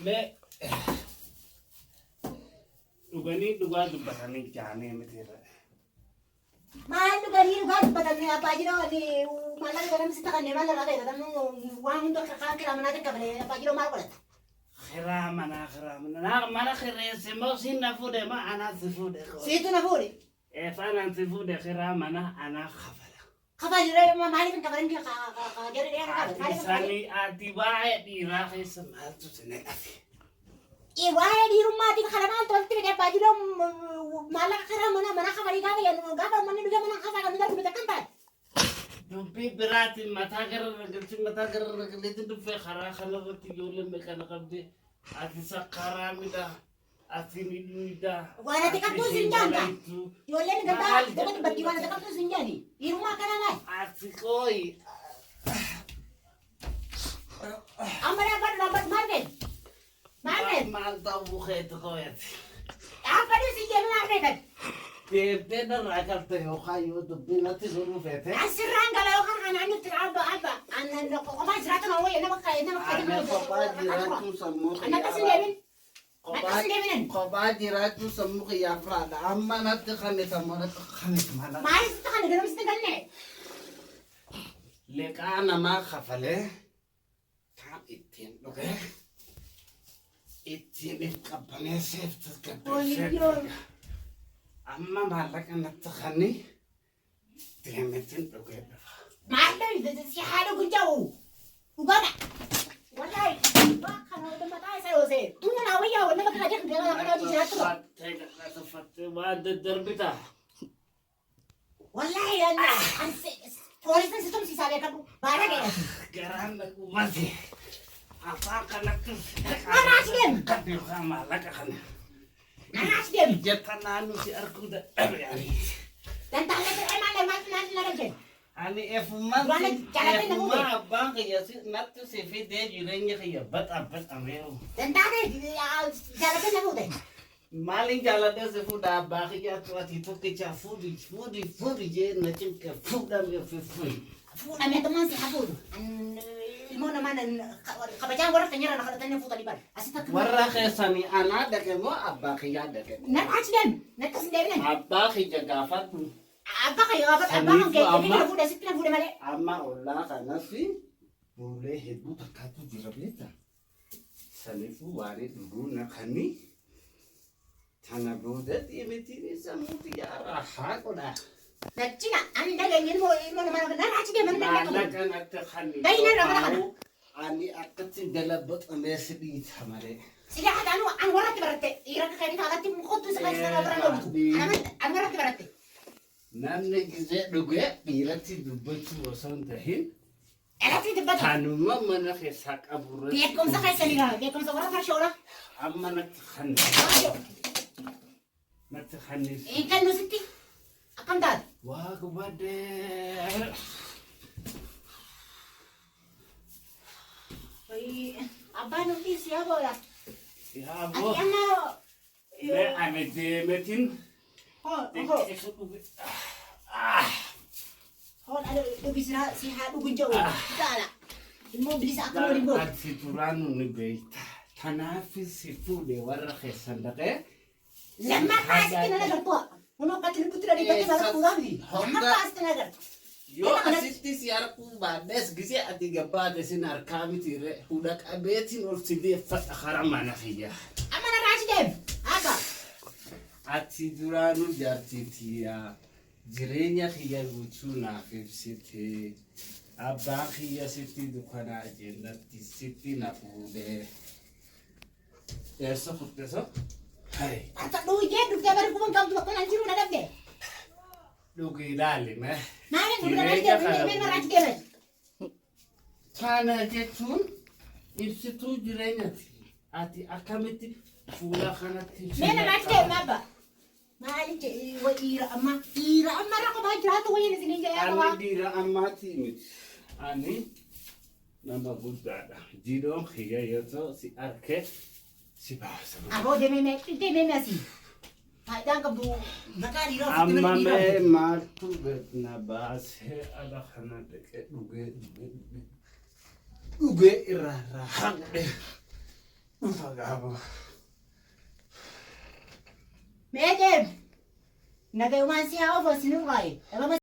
لا وبني دوغاد بتاني جاني مثيرة ما عنده قليل قاعد بدل باجرو اللي ما لا قدام ستغني ما لا غير دم وان دك كان كلام مناتك قبل باجرو ما قلت خرامنا ما خير سمو سين نفود ما أنا سفود سيتو نفوري فأنا سفود خرامنا أنا خفاجر ما مالك كبرين كي جري أنا كبر ساني أتباع ديراخي سمعت سنة إيه واحد يروم ما تيجي خرمان تولت بيجي باجرو ما لا خرام منا خبري كذا يعني قابل من بيجي منا خفاجر من ده بتكمل بعد نبي براتي متاجر رجلتي دفع خرا خلا تيجول مكان قبضي أتسكر ميدا أتنيدا وانا تكتو زنجان يقول لي نقطع تكتو بدي وانا تكتو زنجاني يروم ما كان أنا أتكوي أمري أبغى رابط ماركن ما تابو خيط خويت أبغى زنجان ماركن تبدأ نراكب تيوخايو تبدأ تزورو فيته السران قال له خرج أنا نت أبا أنا قبائل زرعتنا هو أنا قبائل سموك أنا كسلين قبائل جراتو سموك يا فراد أما نتخاني ثمانة خاني مالا ما عايز تخاني ده مستقلني لك أنا ما خفله كم إتين لوكه إتين كبني سيف كبني أما مالك أنا تخاني تهمتين لوكه ما عنده إذا حاله كنجاو وقنا والله ما خلوا ده ما تعيس يوسف تونا ناوية ولا ما كنا جاكم ده ما كنا جينا تفت بعد الدربته والله أنا فورس نسيتهم سيسابي كابو بارك يا كرامك ومزي أفاق لك أنا عشقين قد خام لك خنا أنا عشقين جتنا نسي أركض يعني dan tak ada emang lemak nanti lagi. Ani efuman bang kaya si natu si fide jurenya kaya bat abat amero. Dan tak ada jalan nak udah. Maling jalan dia si fuda bah kaya tua itu kaya fudi je nacim ke fuda me fudi. Fuda me teman si hafud. Ilmu nama kabajan orang kenyara nak datangnya fuda di bar. Asyik tak. Warra kaya sani anak dah kemo abah kaya dah kemo. Nak aciden, nak kesendiri nak. Abah kaya gafat. Abah kaya gafat abah kaya fuda siapa fuda mana? Ama Allah karena si boleh hidup terkatu jirabeta. Sanifu waris dulu nak kani. Tanah budet ini tiri samuti arah koda. Nak cina, anda gak ilmu nama nak aciden mana nak? Anak anak terkani. Bayi nak apa? Ani akat si dalabot amesi di tamare. Sila ada anu orang berarti. Ira kaya kita agak tim kutu sekali sekali orang lalu. Anu orang berarti. Nanti kita duga pilati dubatu wasan tahin. Elati debat. Tanuma mana kesak aburat. Dia kom sakay salira. Dia kom sakora tarshola. Amma nakhan. Nakhan. Ikan lu siti. Akan dad. Wah kubade. Abah nanti siapa lah? Siapa? Ana. Le ame de metin. Oh. Ada bisa sihat ugun jauh. Tak lah. Mau beli seakan mau dibuat. Si turanu ni beita. Tanafis sifu de warra kesandake. Lama kasih kena nagar tua. Mau katil putra di baca malah pulang. Lama kasih kena nagar. Yo asisti siar bades gisi atiga bades sinar kami tire hudak abetin ol sidi fat akhara mana khiya. Amana rajidem. Aga. Ati duranu jartitia. Jirenya khiya guchuna fifsiti. Abba khiya siti dukana agenda siti na pude. Eso futeso. Hai. Atak dulu je duk jabar kumang kau tuh kan jiru nadab deh. Dugi dali meh. Mana bukan rajidem rajidem. Kana jetun ibsitu jirenya ati akamiti fula kana ti. Mana rajidem apa? Malik ira amma rako ba jatu wayin sini jaya Ani ba. dira amati mit. Ani nama budada. Jiro khiya yoto si arke si bahasa. Abo deme asi. Faidang kabu nakari ro. Amma me matu betna bas he ada khana deke duge irara. Mẹ em, là kêu man xeo vào xin nước rồi,